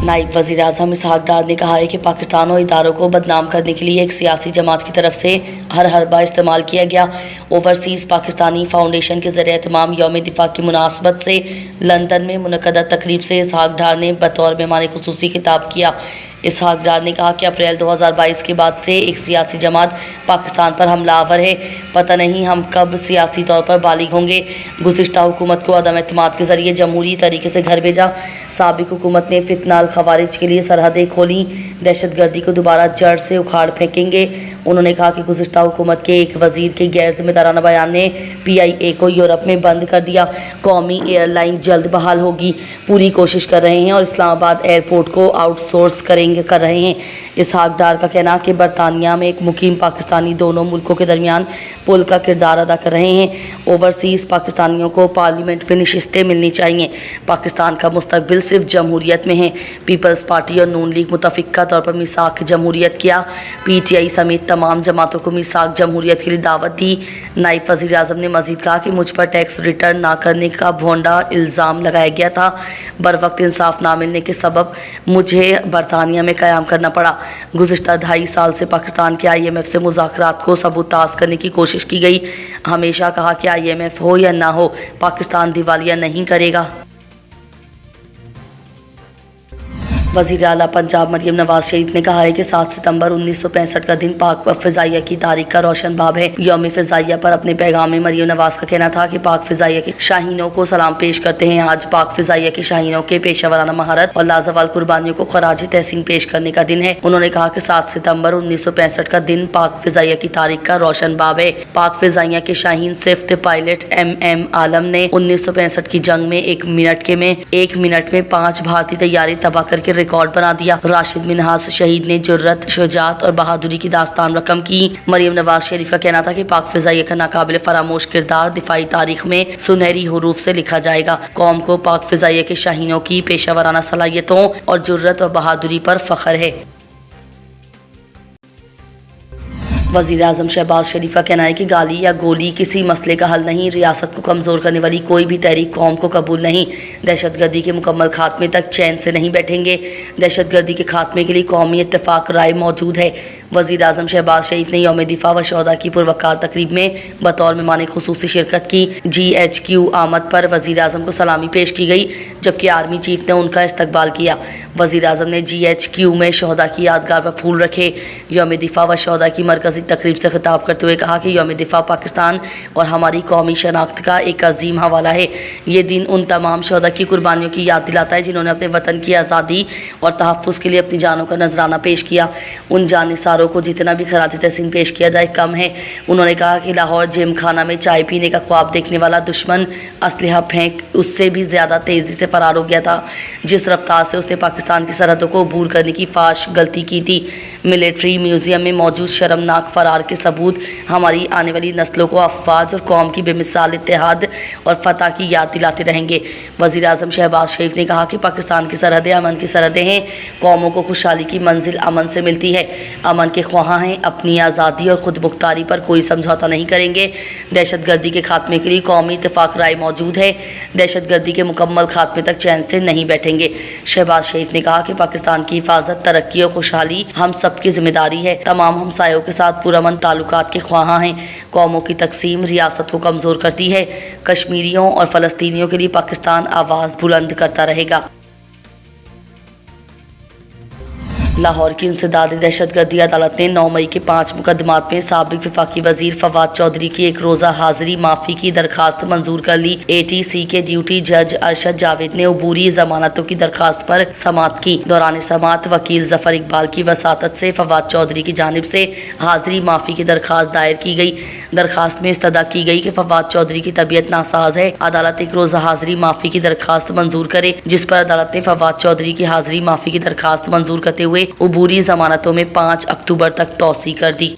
नायब वज़ीर आज़म इसहाक डार ने कहा है कि पाकिस्तान और इदारों को बदनाम करने के लिए एक सियासी जमात की तरफ से हर हरबा इस्तेमाल किया गया। ओवरसीज़ पाकिस्तानी फाउंडेशन के ज़रिए तमाम यौम दिफा की मुनासबत से लंदन में मुनक़दा तकरीब से इसहाक डार ने बतौर मेहमान खुसूसी खिताब किया। इसहाक डार ने कहा कि अप्रैल 2022 के बाद से एक सियासी जमात पाकिस्तान पर हमलावर है। पता नहीं हम कब सियासी तौर पर बालिग होंगे। गुज़िश्ता हुकूमत को अदम एतमाद के ज़रिए जमहूरी तरीके से घर भेजा। साबिक़ हुकूमत ने फितनाल खवारिज के लिए सरहदें खोली। दहशतगर्दी को दोबारा जड़ से उखाड़ फेंकेंगे। उन्होंने कहा कि गुज़िश्ता हुकूमत के एक वज़ीर के गैर जिम्मेदाराना बयान ने PIA को यूरोप में बंद कर दिया। कौमी एयरलाइन जल्द बहाल होगी। पूरी कोशिश कर रहे हैं और इस्लामाबाद एयरपोर्ट को आउटसोर्स कर रहे हैं। इसहाक डार का कहना कि बरतानिया में एक मुकीम पाकिस्तानी दोनों मुल्कों के दरमियान पुल का किरदार अदा कर रहे हैं। ओवरसीज़ पाकिस्तानियों को पार्लियामेंट में नशिस्तें मिलनी चाहिए। पाकिस्तान का मुस्तकबिल सिर्फ जमहूरियत में है। पीपल्स पार्टी और नून लीग मुतफ़िक़ा तौर पर मिसाक जमहूरियत किया। PTI समेत तमाम जमातों को मिसाक जमहूरियत के लिए दावत दी। नायब वज़ीर आज़म ने मज़ीद कहा कि मुझ पर टैक्स रिटर्न ना करने का भोंडा इल्ज़ाम लगाया गया था। बर वक्त इंसाफ ना मिलने के सबब मुझे बरतानिया में क़याम करना पड़ा। गुज़िश्ता 2.5 साल से पाकिस्तान के IMF से मुज़ाकरात को सबूताज़ करने की कोशिश की गई। हमेशा कहा कि IMF हो या ना हो, पाकिस्तान दिवालिया नहीं करेगा। वज़ीर आला पंजाब मरियम नवाज शरीफ ने कहा है कि 7 सितंबर 1965 का दिन पाक फ़िज़ाइया की तारीख का रोशन बाब है। यौम फ़िज़ाइया पर अपने पैगाम में मरियम नवाज का कहना था कि पाक फ़िज़ाइया के शाहीनों को सलाम पेश करते हैं। आज पाक फ़िज़ाइया के शाहीनों के पेशेवराना महारत और लाजवाल कुर्बानियों को खराज तहसीन पेश करने का दिन है। उन्होंने कहा कि 7 सितंबर 1965 का दिन पाक फ़िज़ाइया की तारीख का रोशन बाब है। पाक फ़िज़ाइया के शाहीन सिफ्त पायलट MM आलम ने 1965 की जंग में एक मिनट में 5 भारतीय तैयारी तबाह करके रिकॉर्ड बना दिया। राशिद मिन्हास शहीद ने जुर्रत, शुजात और बहादुरी की दास्तान रकम की। मरियम नवाज शरीफ का कहना था कि पाक फ़िज़ाइया का नाकाबिल फरामोश किरदार दिफाई तारीख में सुनहरी हुरूफ से लिखा जाएगा। कौम को पाक फ़िज़ाइया के शाहीनों की पेशावराना सलाहियतों और जुर्रत और बहादुरी पर फ़ख्र है। वज़ीर आज़म शहबाज शरीफ का कहना है कि गाली या गोली किसी मसले का हल नहीं। रियासत को कमज़ोर करने वाली कोई भी तहरीक कौम को कबूल नहीं। दहशतगर्दी के मुकम्मल खात्मे तक चैन से नहीं बैठेंगे। दहशतगर्दी के खात्मे के लिए कौमी इत्तेफाक राय मौजूद है। वज़ीर आज़म शहबाज शरीफ ने यौम दिफा व शोहदा की पुरवकार तकरीब में बतौर मेहमान खुसूसी शिरकत की। GHQ आमद पर वज़ीर आज़म को सलामी पेश की गई, जबकि आर्मी चीफ ने उनका इस्तकबाल किया। वज़ीर आज़म ने GHQ में शोहदा की यादगार पर फूल रखे। यौम दिफा व शोहदा की मरकज़ी तकरीब से खिताब करते हुए कहा कि यौम दिफा पाकिस्तान और हमारी कौमी शनाख्त का एक अजीम हवाला है। ये दिन उन तमाम शोहदा की कुर्बानियों की याद दिलाता है जिन्होंने अपने वतन की आज़ादी और तहफ़्फ़ुज़ के लिए अपनी जानों का नजराना पेश किया। उन जानिसारों को जितना भी खराज तहसीन पेश किया जाए कम है। उन्होंने कहा कि लाहौर जिम खाना में चाय पीने का ख्वाब देखने वाला दुश्मन असलहा फेंक उससे भी ज़्यादा तेज़ी से फरार हो गया था। जिस रफ्तार से उसने पाकिस्तान की सरहदों को अबूर करने की फाश गलती की थी। मिलिट्री म्यूज़ियम में मौजूद शर्मनाक फरार के सबूत हमारी आने वाली नस्लों को अफवाज और कौम की बेमिसाल इत्तेहाद और फतह की याद दिलाते रहेंगे। वज़ीर आज़म शहबाज शरीफ ने कहा कि पाकिस्तान की सरहदें अमन की सरहदें हैं। कौमों को खुशहाली की मंजिल अमन से मिलती है। अमन के ख्वाह हैं। अपनी आज़ादी और ख़ुद मुख्तारी पर कोई समझौता नहीं करेंगे। दहशतगर्दी के खात्मे के लिए कौमी इत्तेफाक राय मौजूद है। दहशतगर्दी के मुकम्मल खात्मे तक चैन से नहीं बैठेंगे। शहबाज शरीफ ने कहा कि पाकिस्तान की हिफाजत, तरक्की और खुशहाली हम सबकी जिम्मेदारी है। तमाम हमसायों के साथ पुरअमन ताल्लुकात के ख्वाह हैं। कौमों की तकसीम रियासत को कमज़ोर करती है। कश्मीरियों और फ़लस्तीनियों के लिए पाकिस्तान आवाज़ बुलंद करता रहेगा। लाहौर की इंसदादी दहशतगर्दी अदालत ने 9 मई के 5 मुकदमात में साबिक वफाकी वजीर फवाद चौधरी की एक रोज़ा हाजिरी माफ़ी की दरखास्त मंजूर कर ली। ATC के ड्यूटी जज अरशद जावेद ने अबूरी जमानतों की दरखास्त पर समात की। दौरान समात वकील जफर इकबाल की वसातत से फवाद चौधरी की जानिब से हाजिरी माफ़ी की दरखास्त दायर की गई। दरखास्त में इस्तदा की गई कि फवाद चौधरी की तबीयत नासाज है। अदालत एक रोज़ा हाजिरी माफ़ी की दरखास्त मंजूर करे, जिस पर अदालत ने फवाद चौधरी की हाजिरी माफ़ी की दरखास्त मंजूर करते हुए अबूरी जमानतों में 5 अक्टूबर तक तौसी कर दी।